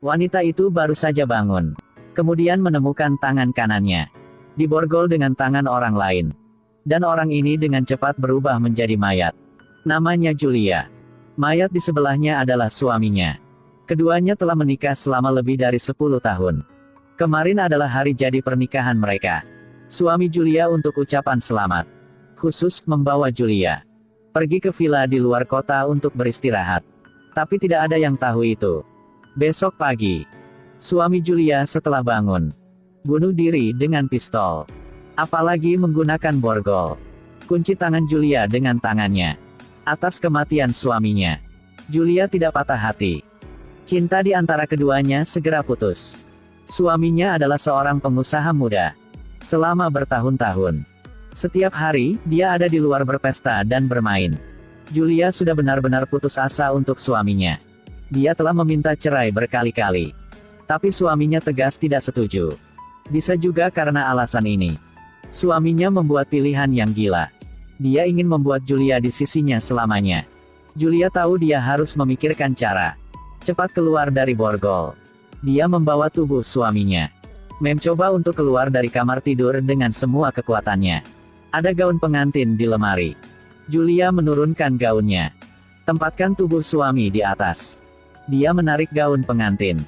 Wanita itu baru saja bangun. Kemudian menemukan tangan kanannya diborgol dengan tangan orang lain. Dan orang ini dengan cepat berubah menjadi mayat. Namanya Julia. Mayat di sebelahnya adalah suaminya. Keduanya telah menikah selama lebih dari 10 tahun. Kemarin adalah hari jadi pernikahan mereka. Suami Julia untuk ucapan selamat khusus membawa Julia pergi ke villa di luar kota untuk beristirahat. Tapi tidak ada yang tahu itu. Besok pagi, suami Julia setelah bangun bunuh diri dengan pistol. Apalagi menggunakan borgol. Kunci tangan Julia dengan tangannya. Atas kematian suaminya, Julia tidak patah hati. Cinta di antara keduanya segera putus. Suaminya adalah seorang pengusaha muda. Selama bertahun-tahun, setiap hari, dia ada di luar berpesta dan bermain. Julia sudah benar-benar putus asa untuk suaminya. Dia telah meminta cerai berkali-kali. Tapi suaminya tegas tidak setuju. Bisa juga karena alasan ini. Suaminya membuat pilihan yang gila. Dia ingin membuat Julia di sisinya selamanya. Julia tahu dia harus memikirkan cara cepat keluar dari borgol. Dia membawa tubuh suaminya. Mencoba untuk keluar dari kamar tidur dengan semua kekuatannya. Ada gaun pengantin di lemari. Julia menurunkan gaunnya. Tempatkan tubuh suami di atas. Dia menarik gaun pengantin.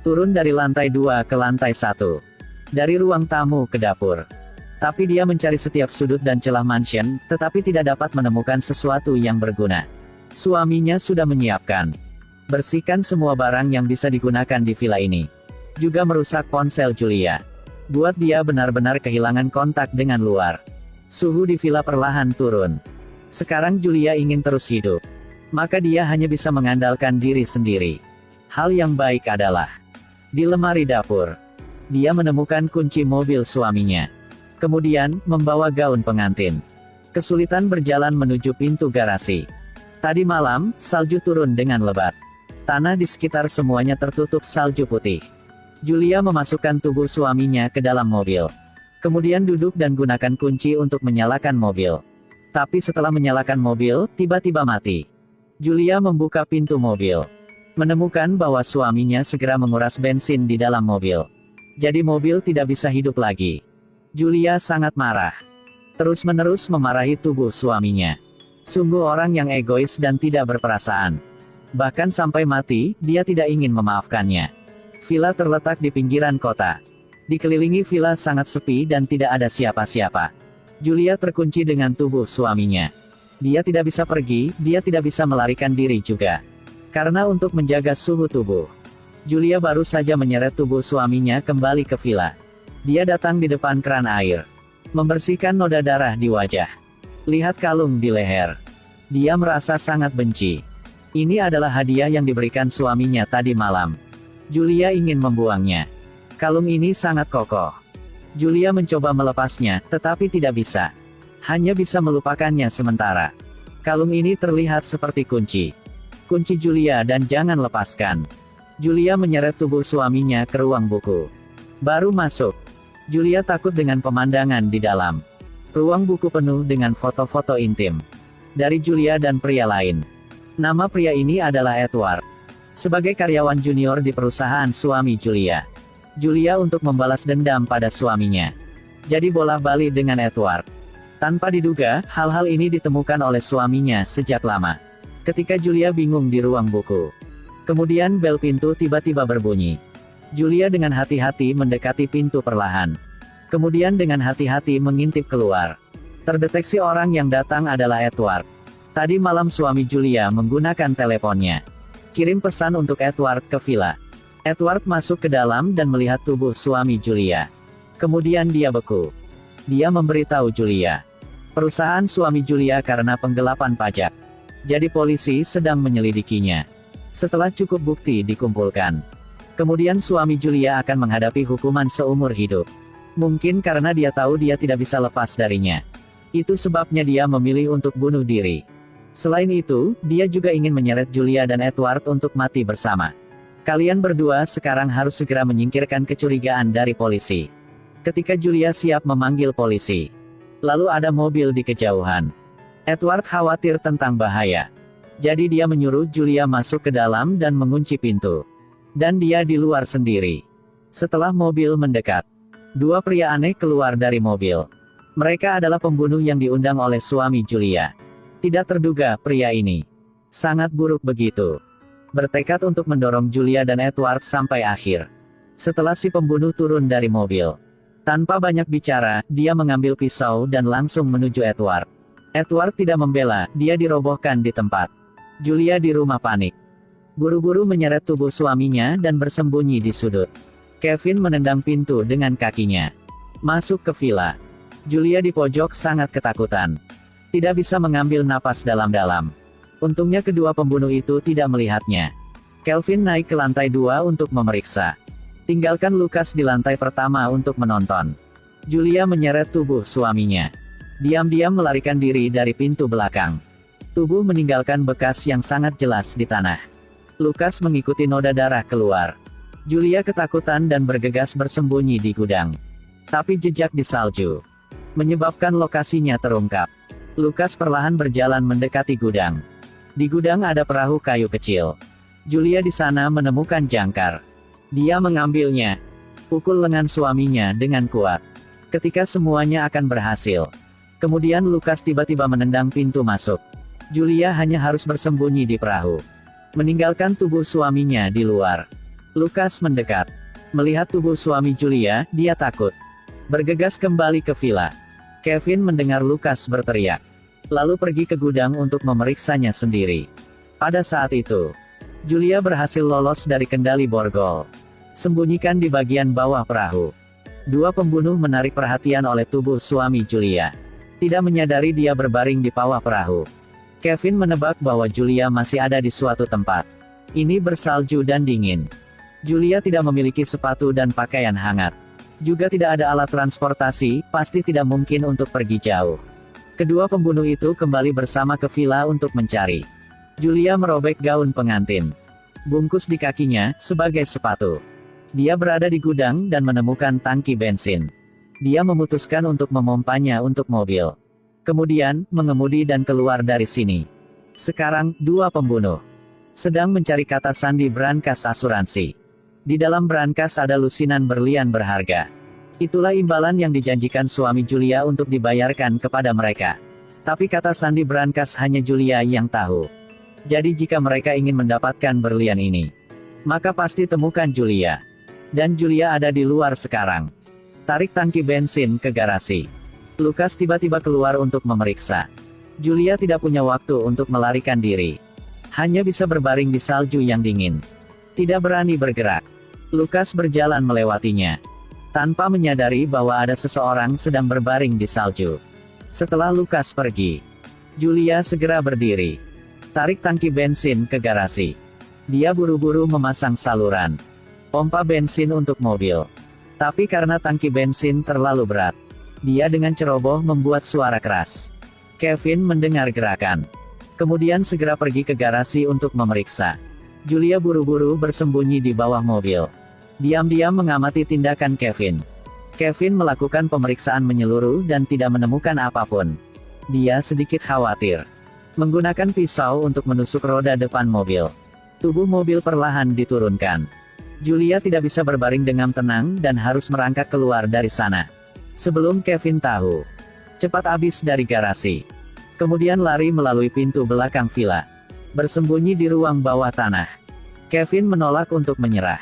Turun dari lantai 2 ke lantai 1. Dari ruang tamu ke dapur. Tapi dia mencari setiap sudut dan celah mansion, tetapi tidak dapat menemukan sesuatu yang berguna. Suaminya sudah menyiapkan. Bersihkan semua barang yang bisa digunakan di villa ini. Juga merusak ponsel Julia. Buat dia benar-benar kehilangan kontak dengan luar. Suhu di villa perlahan turun. Sekarang Julia ingin terus hidup. Maka dia hanya bisa mengandalkan diri sendiri. Hal yang baik adalah di lemari dapur. Dia menemukan kunci mobil suaminya. Kemudian, membawa gaun pengantin. Kesulitan berjalan menuju pintu garasi. Tadi malam, salju turun dengan lebat. Tanah di sekitar semuanya tertutup salju putih. Julia memasukkan tubuh suaminya ke dalam mobil. Kemudian duduk dan gunakan kunci untuk menyalakan mobil. Tapi setelah menyalakan mobil, tiba-tiba mati. Julia membuka pintu mobil. Menemukan bahwa suaminya segera menguras bensin di dalam mobil. Jadi mobil tidak bisa hidup lagi. Julia sangat marah. Terus-menerus memarahi tubuh suaminya. Sungguh orang yang egois dan tidak berperasaan. Bahkan sampai mati, dia tidak ingin memaafkannya. Villa terletak di pinggiran kota. Dikelilingi villa sangat sepi dan tidak ada siapa-siapa. Julia terkunci dengan tubuh suaminya. Dia tidak bisa pergi, dia tidak bisa melarikan diri juga. Karena untuk menjaga suhu tubuh, Julia baru saja menyeret tubuh suaminya kembali ke villa. Dia datang di depan keran air. Membersihkan noda darah di wajah. Lihat kalung di leher. Dia merasa sangat benci. Ini adalah hadiah yang diberikan suaminya tadi malam. Julia ingin membuangnya. Kalung ini sangat kokoh. Julia mencoba melepasnya, tetapi tidak bisa. Hanya bisa melupakannya sementara. Kalung ini terlihat seperti kunci. Kunci Julia dan jangan lepaskan. Julia menyeret tubuh suaminya ke ruang buku. Baru masuk. Julia takut dengan pemandangan di dalam. Ruang buku penuh dengan foto-foto intim. Dari Julia dan pria lain. Nama pria ini adalah Edward. Sebagai karyawan junior di perusahaan suami Julia. Julia untuk membalas dendam pada suaminya. Jadi bola-balik dengan Edward. Tanpa diduga, hal-hal ini ditemukan oleh suaminya sejak lama. Ketika Julia bingung di ruang buku. Kemudian bel pintu tiba-tiba berbunyi. Julia dengan hati-hati mendekati pintu perlahan. Kemudian dengan hati-hati mengintip keluar. Terdeteksi orang yang datang adalah Edward. Tadi malam suami Julia menggunakan teleponnya. Kirim pesan untuk Edward ke villa. Edward masuk ke dalam dan melihat tubuh suami Julia. Kemudian dia beku. Dia memberitahu Julia. Perusahaan suami Julia karena penggelapan pajak. Jadi polisi sedang menyelidikinya. Setelah cukup bukti dikumpulkan. Kemudian suami Julia akan menghadapi hukuman seumur hidup. Mungkin karena dia tahu dia tidak bisa lepas darinya. Itu sebabnya dia memilih untuk bunuh diri. Selain itu, dia juga ingin menyeret Julia dan Edward untuk mati bersama. Kalian berdua sekarang harus segera menyingkirkan kecurigaan dari polisi. Ketika Julia siap memanggil polisi. Lalu ada mobil di kejauhan. Edward khawatir tentang bahaya. Jadi dia menyuruh Julia masuk ke dalam dan mengunci pintu. Dan dia di luar sendiri. Setelah mobil mendekat, dua pria aneh keluar dari mobil. Mereka adalah pembunuh yang diundang oleh suami Julia. Tidak terduga, pria ini sangat buruk begitu. Bertekad untuk mendorong Julia dan Edward sampai akhir. Setelah si pembunuh turun dari mobil, tanpa banyak bicara, dia mengambil pisau dan langsung menuju Edward. Edward tidak membela, dia dirobohkan di tempat. Julia di rumah panik. Buru-buru menyeret tubuh suaminya dan bersembunyi di sudut. Kevin menendang pintu dengan kakinya. Masuk ke villa. Julia di pojok sangat ketakutan. Tidak bisa mengambil napas dalam-dalam. Untungnya kedua pembunuh itu tidak melihatnya. Kelvin naik ke lantai 2 untuk memeriksa. Tinggalkan Lucas di lantai pertama untuk menonton. Julia menyeret tubuh suaminya. Diam-diam melarikan diri dari pintu belakang. Tubuh meninggalkan bekas yang sangat jelas di tanah. Lucas mengikuti noda darah keluar. Julia ketakutan dan bergegas bersembunyi di gudang. Tapi jejak di salju menyebabkan lokasinya terungkap. Lucas perlahan berjalan mendekati gudang. Di gudang ada perahu kayu kecil. Julia di sana menemukan jangkar. Dia mengambilnya. Pukul lengan suaminya dengan kuat. Ketika semuanya akan berhasil. Kemudian Lucas tiba-tiba menendang pintu masuk. Julia hanya harus bersembunyi di perahu. Meninggalkan tubuh suaminya di luar. Lucas mendekat. Melihat tubuh suami Julia, dia takut. Bergegas kembali ke villa. Kevin mendengar Lucas berteriak. Lalu pergi ke gudang untuk memeriksanya sendiri. Pada saat itu, Julia berhasil lolos dari kendali borgol. Sembunyikan di bagian bawah perahu. Dua pembunuh menarik perhatian oleh tubuh suami Julia. Tidak menyadari dia berbaring di bawah perahu. Kevin menebak bahwa Julia masih ada di suatu tempat. Ini bersalju dan dingin. Julia tidak memiliki sepatu dan pakaian hangat. Juga tidak ada alat transportasi, pasti tidak mungkin untuk pergi jauh. Kedua pembunuh itu kembali bersama ke villa untuk mencari. Julia merobek gaun pengantin. Bungkus di kakinya, sebagai sepatu. Dia berada di gudang dan menemukan tangki bensin. Dia memutuskan untuk memompanya untuk mobil. Kemudian, mengemudi dan keluar dari sini. Sekarang, dua pembunuh sedang mencari kata sandi brankas asuransi. Di dalam brankas ada lusinan berlian berharga. Itulah imbalan yang dijanjikan suami Julia untuk dibayarkan kepada mereka. Tapi kata sandi brankas hanya Julia yang tahu. Jadi jika mereka ingin mendapatkan berlian ini, maka pasti temukan Julia. Dan Julia ada di luar sekarang. Tarik tangki bensin ke garasi. Lucas tiba-tiba keluar untuk memeriksa. Julia tidak punya waktu untuk melarikan diri. Hanya bisa berbaring di salju yang dingin. Tidak berani bergerak. Lucas berjalan melewatinya. Tanpa menyadari bahwa ada seseorang sedang berbaring di salju. Setelah Lucas pergi, Julia segera berdiri. Tarik tangki bensin ke garasi. Dia buru-buru memasang saluran pompa bensin untuk mobil. Tapi karena tangki bensin terlalu berat, dia dengan ceroboh membuat suara keras. Kevin mendengar gerakan. Kemudian segera pergi ke garasi untuk memeriksa. Julia buru-buru bersembunyi di bawah mobil. Diam-diam mengamati tindakan Kevin. Kevin melakukan pemeriksaan menyeluruh dan tidak menemukan apapun. Dia sedikit khawatir. Menggunakan pisau untuk menusuk roda depan mobil. Tubuh mobil perlahan diturunkan. Julia tidak bisa berbaring dengan tenang dan harus merangkak keluar dari sana. Sebelum Kevin tahu, cepat habis dari garasi. Kemudian lari melalui pintu belakang villa. Bersembunyi di ruang bawah tanah. Kevin menolak untuk menyerah.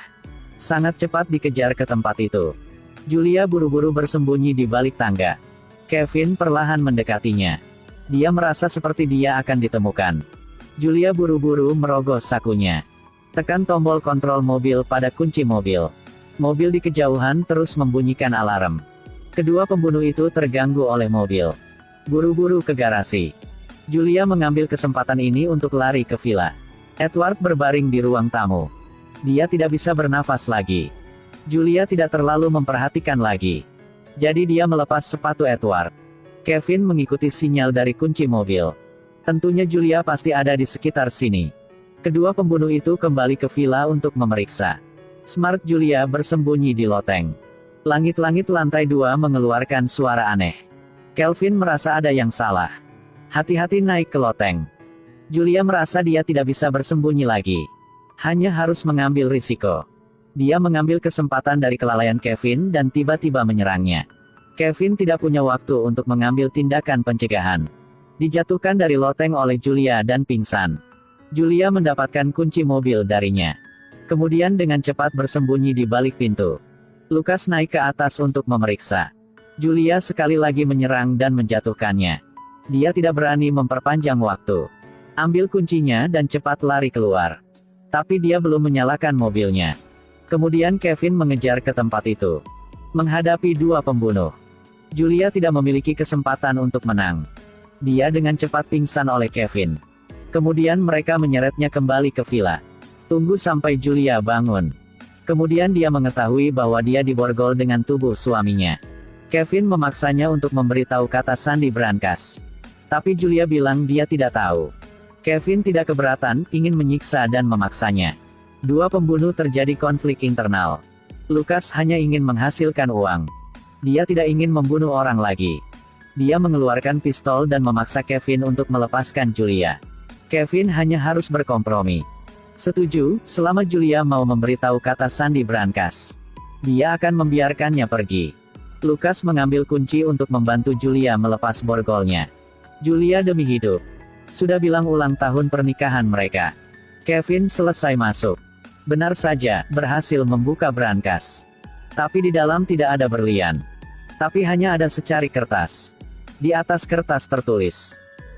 Sangat cepat dikejar ke tempat itu. Julia buru-buru bersembunyi di balik tangga. Kevin perlahan mendekatinya. Dia merasa seperti dia akan ditemukan. Julia buru-buru merogoh sakunya. Tekan tombol kontrol mobil pada kunci mobil. Mobil di kejauhan terus membunyikan alarm. Kedua pembunuh itu terganggu oleh mobil. Buru-buru ke garasi. Julia mengambil kesempatan ini untuk lari ke villa. Edward berbaring di ruang tamu. Dia tidak bisa bernafas lagi. Julia tidak terlalu memperhatikan lagi. Jadi dia melepas sepatu Edward. Kevin mengikuti sinyal dari kunci mobil. Tentunya Julia pasti ada di sekitar sini. Kedua pembunuh itu kembali ke villa untuk memeriksa. Smart Julia bersembunyi di loteng. Langit-langit lantai 2 mengeluarkan suara aneh. Kelvin merasa ada yang salah. Hati-hati naik ke loteng. Julia merasa dia tidak bisa bersembunyi lagi. Hanya harus mengambil risiko. Dia mengambil kesempatan dari kelalaian Kevin dan tiba-tiba menyerangnya. Kevin tidak punya waktu untuk mengambil tindakan pencegahan. Dijatuhkan dari loteng oleh Julia dan pingsan. Julia mendapatkan kunci mobil darinya. Kemudian dengan cepat bersembunyi di balik pintu. Lukas naik ke atas untuk memeriksa. Julia sekali lagi menyerang dan menjatuhkannya. Dia tidak berani memperpanjang waktu. Ambil kuncinya dan cepat lari keluar. Tapi dia belum menyalakan mobilnya. Kemudian Kevin mengejar ke tempat itu. Menghadapi dua pembunuh. Julia tidak memiliki kesempatan untuk menang. Dia dengan cepat pingsan oleh Kevin. Kemudian mereka menyeretnya kembali ke villa. Tunggu sampai Julia bangun. Kemudian dia mengetahui bahwa dia diborgol dengan tubuh suaminya. Kevin memaksanya untuk memberitahu kata sandi brankas. Tapi Julia bilang dia tidak tahu. Kevin tidak keberatan, ingin menyiksa dan memaksanya. Dua pembunuh terjadi konflik internal. Lukas hanya ingin menghasilkan uang. Dia tidak ingin membunuh orang lagi. Dia mengeluarkan pistol dan memaksa Kevin untuk melepaskan Julia. Kevin hanya harus berkompromi. Setuju, selama Julia mau memberitahu kata sandi brankas. Dia akan membiarkannya pergi. Lukas mengambil kunci untuk membantu Julia melepas borgolnya. Julia demi hidup. Sudah bilang ulang tahun pernikahan mereka. Kevin selesai masuk. Benar saja, berhasil membuka brankas. Tapi di dalam tidak ada berlian. Tapi hanya ada secari kertas. Di atas kertas tertulis.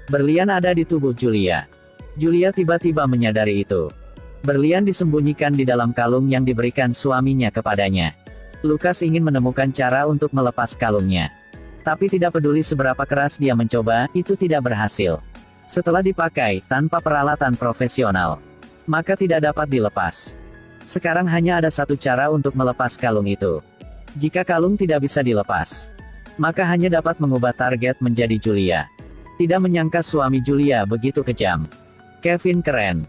Berlian ada di tubuh Julia. Julia tiba-tiba menyadari itu. Berlian disembunyikan di dalam kalung yang diberikan suaminya kepadanya. Lukas ingin menemukan cara untuk melepas kalungnya. Tapi tidak peduli seberapa keras dia mencoba, itu tidak berhasil. Setelah dipakai, tanpa peralatan profesional, maka tidak dapat dilepas. Sekarang hanya ada satu cara untuk melepas kalung itu. Jika kalung tidak bisa dilepas, maka hanya dapat mengubah target menjadi Julia. Tidak menyangka suami Julia begitu kejam. Kevin keren.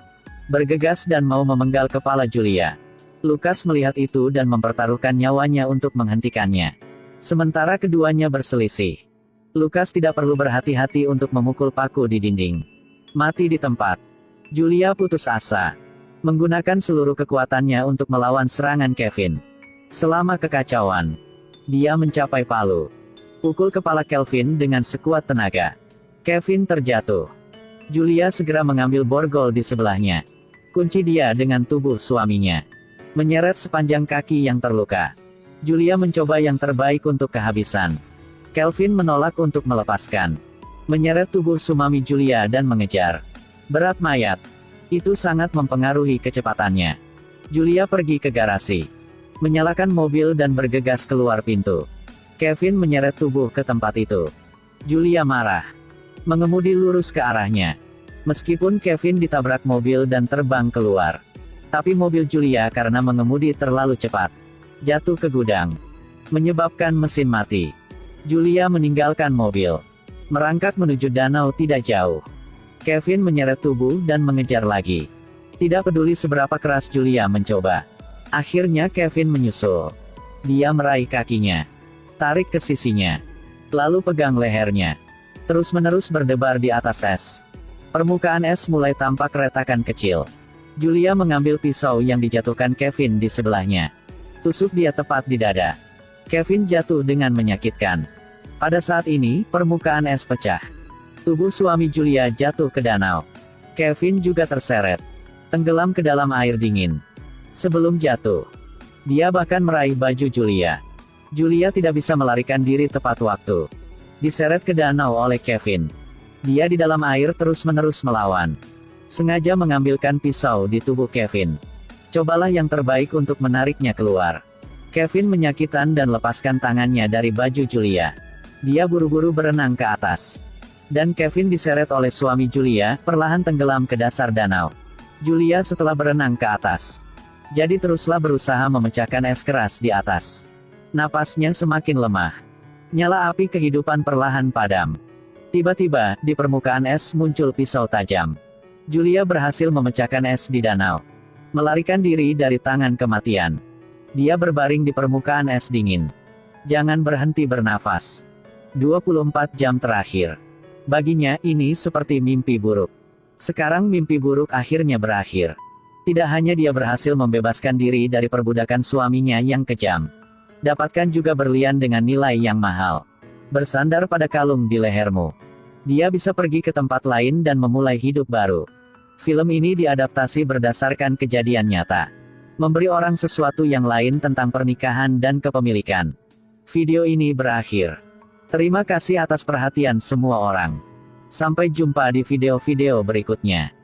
Bergegas dan mau memenggal kepala Julia. Lukas melihat itu dan mempertaruhkan nyawanya untuk menghentikannya. Sementara keduanya berselisih. Lukas tidak perlu berhati-hati untuk memukul paku di dinding. Mati di tempat. Julia putus asa. Menggunakan seluruh kekuatannya untuk melawan serangan Kevin. Selama kekacauan, dia mencapai palu. Pukul kepala Kelvin dengan sekuat tenaga. Kevin terjatuh. Julia segera mengambil borgol di sebelahnya. Kunci dia dengan tubuh suaminya. Menyeret sepanjang kaki yang terluka. Julia mencoba yang terbaik untuk kehabisan. Kelvin menolak untuk melepaskan. Menyeret tubuh suami Julia dan mengejar. Berat mayat. Itu sangat mempengaruhi kecepatannya. Julia pergi ke garasi. Menyalakan mobil dan bergegas keluar pintu. Kevin menyeret tubuh ke tempat itu. Julia marah. Mengemudi lurus ke arahnya. Meskipun Kevin ditabrak mobil dan terbang keluar. Tapi mobil Julia karena mengemudi terlalu cepat. Jatuh ke gudang. Menyebabkan mesin mati. Julia meninggalkan mobil. Merangkak menuju danau tidak jauh. Kevin menyeret tubuh dan mengejar lagi. Tidak peduli seberapa keras Julia mencoba. Akhirnya Kevin menyusul. Dia meraih kakinya. Tarik ke sisinya. Lalu pegang lehernya. Terus-menerus berdebar di atas es. Permukaan es mulai tampak retakan kecil. Julia mengambil pisau yang dijatuhkan Kevin di sebelahnya. Tusuk dia tepat di dada. Kevin jatuh dengan menyakitkan. Pada saat ini, permukaan es pecah. Tubuh suami Julia jatuh ke danau. Kevin juga terseret. Tenggelam ke dalam air dingin. Sebelum jatuh, dia bahkan meraih baju Julia. Julia tidak bisa melarikan diri tepat waktu. Diseret ke danau oleh Kevin. Dia di dalam air terus-menerus melawan. Sengaja mengambilkan pisau di tubuh Kevin. Cobalah yang terbaik untuk menariknya keluar. Kevin menyakitan dan lepaskan tangannya dari baju Julia. Dia buru-buru berenang ke atas. Dan Kevin diseret oleh suami Julia, perlahan tenggelam ke dasar danau. Julia setelah berenang ke atas. Jadi teruslah berusaha memecahkan es keras di atas. Napasnya semakin lemah. Nyala api kehidupan perlahan padam. Tiba-tiba, di permukaan es muncul pisau tajam. Julia berhasil memecahkan es di danau. Melarikan diri dari tangan kematian. Dia berbaring di permukaan es dingin. Jangan berhenti bernafas. 24 jam terakhir. Baginya, ini seperti mimpi buruk. Sekarang mimpi buruk akhirnya berakhir. Tidak hanya dia berhasil membebaskan diri dari perbudakan suaminya yang kejam. Dapatkan juga berlian dengan nilai yang mahal. Bersandar pada kalung di lehermu. Dia bisa pergi ke tempat lain dan memulai hidup baru. Film ini diadaptasi berdasarkan kejadian nyata. Memberi orang sesuatu yang lain tentang pernikahan dan kepemilikan. Video ini berakhir. Terima kasih atas perhatian semua orang. Sampai jumpa di video-video berikutnya.